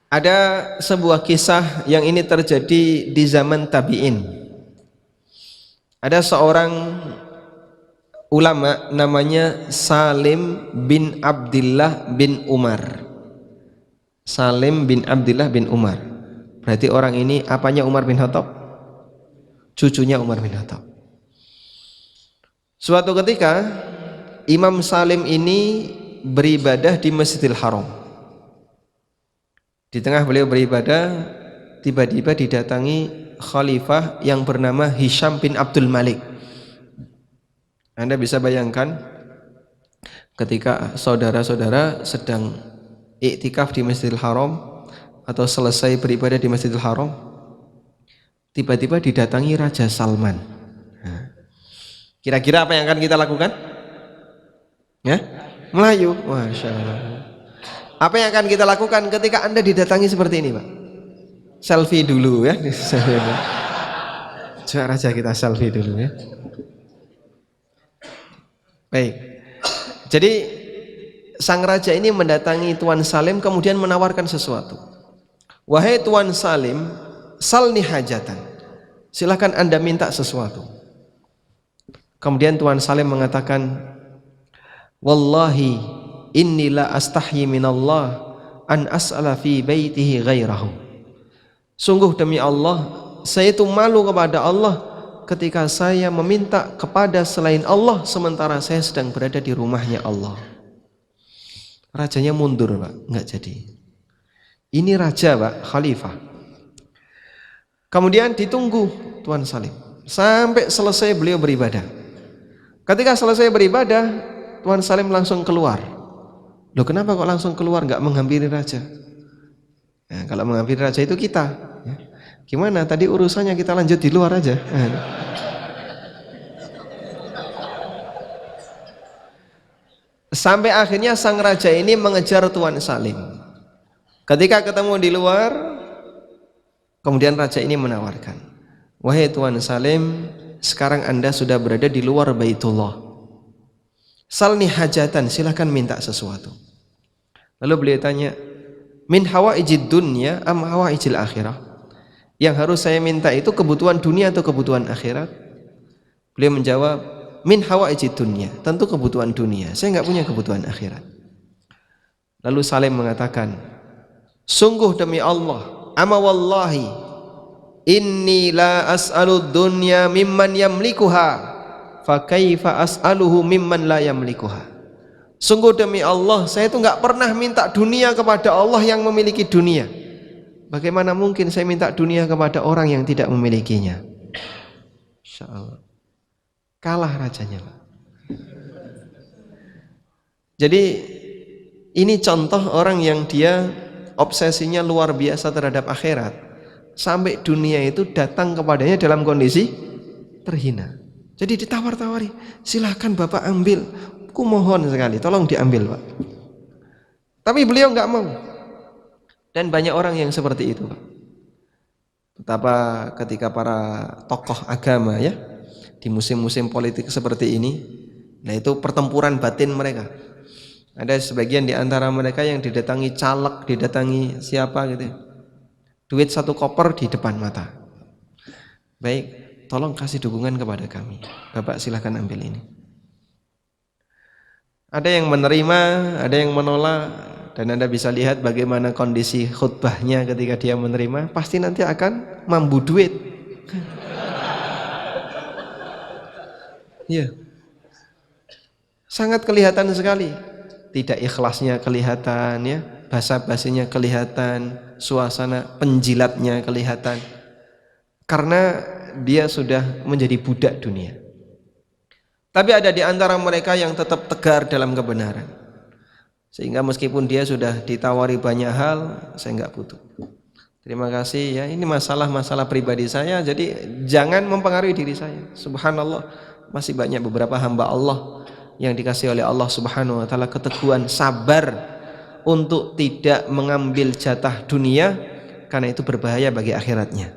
Ada sebuah kisah yang ini terjadi di zaman tabi'in. Ada seorang ulama namanya Salim bin Abdullah bin Umar. Salim bin Abdullah bin Umar. Berarti orang ini apanya Umar bin Khattab? Cucunya Umar bin Khattab. Suatu ketika Imam Salim ini beribadah di Masjidil Haram. Di tengah beliau beribadah, tiba-tiba didatangi khalifah yang bernama Hisham bin Abdul Malik. Anda bisa bayangkan ketika saudara-saudara sedang iktikaf di Masjidil Haram atau selesai beribadah di Masjidil Haram, tiba-tiba didatangi Raja Salman. Kira-kira apa yang akan kita lakukan? Ya? Melayu. Masya Allah. Apa yang akan kita lakukan ketika Anda didatangi seperti ini, Pak? Selfie dulu ya. Coba raja kita selfie dulu ya. Baik. Jadi sang raja ini mendatangi Tuan Salim kemudian menawarkan sesuatu. Wahai Tuan Salim, salni hajatan. Silakan Anda minta sesuatu. Kemudian Tuan Salim mengatakan, wallahi inni la astahyi minallah an as'ala fi baitihi ghairahu. Sungguh demi Allah, saya itu malu kepada Allah ketika saya meminta kepada selain Allah sementara saya sedang berada di rumahnya Allah. Rajanya mundur, Pak, enggak jadi. Ini raja, Pak, khalifah. Kemudian ditunggu Tuan Salim sampai selesai beliau beribadah. Ketika selesai beribadah, Tuan Salim langsung keluar. Loh, kenapa kok langsung keluar, nggak menghampiri raja? Ya, kalau menghampiri raja itu kita. Ya. Gimana? Tadi urusannya kita lanjut di luar aja. Sampai akhirnya sang raja ini mengejar Tuan Salim. Ketika ketemu di luar, kemudian raja ini menawarkan, wahai Tuan Salim, sekarang Anda sudah berada di luar Baitullah. Salni hajatan, silahkan minta sesuatu. Lalu beliau tanya, min hawaijid dunya am hawaijil akhirah? Yang harus saya minta itu kebutuhan dunia atau kebutuhan akhirat? Beliau menjawab, min hawaijid dunya, tentu kebutuhan dunia. Saya enggak punya kebutuhan akhirat. Lalu Salim mengatakan, sungguh demi Allah, ama wallahi inni la as'alud dunya mimman yamlikuha fa kaifa as'aluhu mimman la yamlikuha. Sungguh demi Allah, saya itu enggak pernah minta dunia kepada Allah yang memiliki dunia. Bagaimana mungkin saya minta dunia kepada orang yang tidak memilikinya? Insyaallah. Kalah rajanya, Pak. Jadi ini contoh orang yang dia obsesinya luar biasa terhadap akhirat, sampai dunia itu datang kepadanya dalam kondisi terhina. Jadi ditawar-tawari, silahkan Bapak ambil, ku mohon sekali, tolong diambil, Pak. Tapi beliau nggak mau. Dan banyak orang yang seperti itu, Pak. Betapa ketika para tokoh agama ya, di musim-musim politik seperti ini, nah itu pertempuran batin mereka. Ada sebagian di antara mereka yang didatangi caleg, didatangi siapa gitu, duit 1 koper di depan mata. Baik, tolong kasih dukungan kepada kami, Bapak silahkan ambil ini. Ada yang menerima, ada yang menolak, dan Anda bisa lihat bagaimana kondisi khutbahnya ketika dia menerima, pasti nanti akan mambu duit. Ya, sangat kelihatan sekali. Tidak ikhlasnya kelihatan ya, basa-basinya kelihatan, suasana penjilatnya kelihatan. Karena dia sudah menjadi budak dunia. Tapi ada di antara mereka yang tetap tegar dalam kebenaran. Sehingga meskipun dia sudah ditawari banyak hal, saya enggak butuh. Terima kasih ya, ini masalah-masalah pribadi saya, jadi jangan mempengaruhi diri saya. Subhanallah, masih banyak beberapa hamba Allah yang dikasih oleh Allah Subhanahu wa taala keteguhan sabar untuk tidak mengambil jatah dunia, karena itu berbahaya bagi akhiratnya.